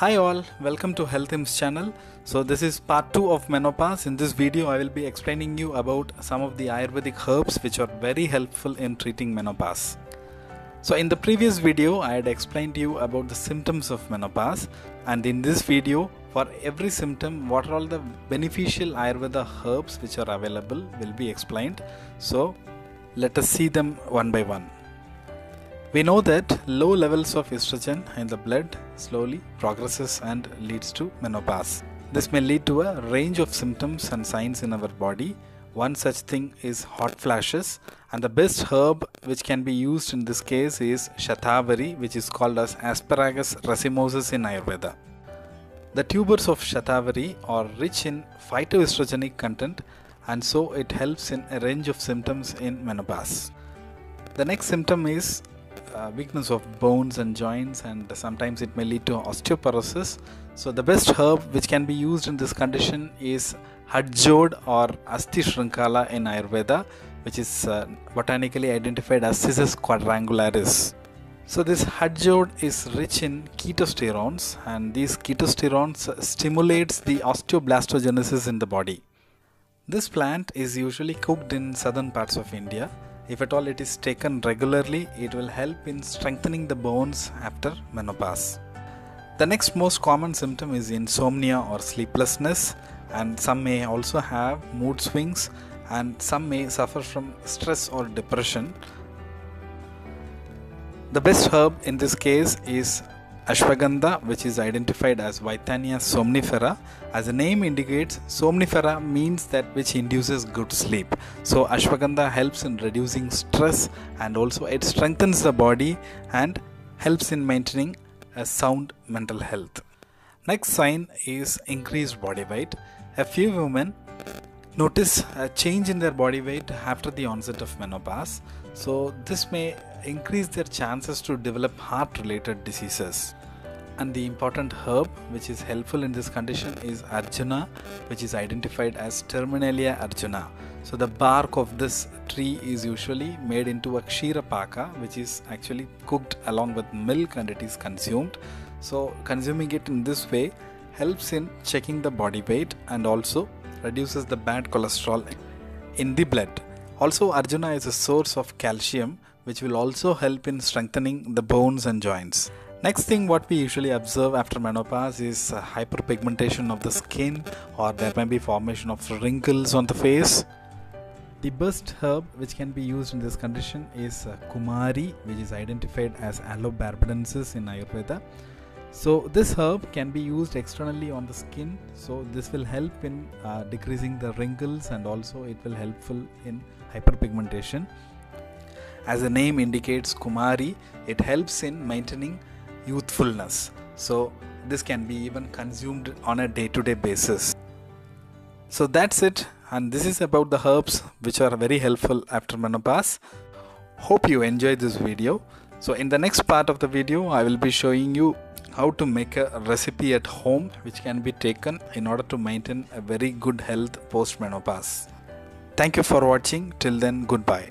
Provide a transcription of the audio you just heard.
Hi all, welcome to Health Hims channel. So this is part 2 of menopause. In this video I will be explaining you about some of the Ayurvedic herbs which are very helpful in treating menopause. So in the previous video I had explained you about the symptoms of menopause, and in this video for every symptom what are all the beneficial Ayurveda herbs which are available will be explained. So let us see them one by one. We know that low levels of estrogen in the blood slowly progresses and leads to menopause. This may lead to a range of symptoms and signs in our body. One such thing is hot flashes, and the best herb which can be used in this case is Shatavari, which is called as Asparagus racemosus in Ayurveda. The tubers of Shatavari are rich in phytoestrogenic content, and so it helps in a range of symptoms in menopause. The next symptom is weakness of bones and joints, and sometimes it may lead to osteoporosis. So the best herb which can be used in this condition is Hadjod or Asti Shrinkala in Ayurveda, which is botanically identified as Cissus quadrangularis. So this Hadjod is rich in ketosterones, and these ketosterones stimulates the osteoblastogenesis in the body. This plant is usually cooked in southern parts of India. If at all it is taken regularly, it will help in strengthening the bones after menopause. The next most common symptom is insomnia or sleeplessness, and some may also have mood swings, and some may suffer from stress or depression. The best herb in this case is Ashwagandha, which is identified as Withania somnifera. As the name indicates, somnifera means that which induces good sleep. So Ashwagandha helps in reducing stress, and also it strengthens the body and helps in maintaining a sound mental health. Next sign is increased body weight. A few women notice a change in their body weight after the onset of menopause. So this may increase their chances to develop heart-related diseases. And the important herb which is helpful in this condition is Arjuna, which is identified as Terminalia arjuna. So the bark of this tree is usually made into a Kshira Paka, which is actually cooked along with milk, and it is consumed. So consuming it in this way helps in checking the body weight and also reduces the bad cholesterol in the blood. Also, Arjuna is a source of calcium, which will also help in strengthening the bones and joints. Next thing what we usually observe after menopause is hyperpigmentation of the skin, or there may be formation of wrinkles on the face. The best herb which can be used in this condition is Kumari, which is identified as Aloe barbadensis in Ayurveda. So this herb can be used externally on the skin, so this will help in decreasing the wrinkles, and also it will helpful in hyperpigmentation. As the name indicates, Kumari, it helps in maintaining youthfulness. So this can be even consumed on a day-to-day basis. So that's it, and this is about the herbs which are very helpful after menopause. Hope you enjoyed this video. So in the next part of the video I will be showing you how to make a recipe at home which can be taken in order to maintain a very good health post menopause. Thank you for watching. Till then, goodbye.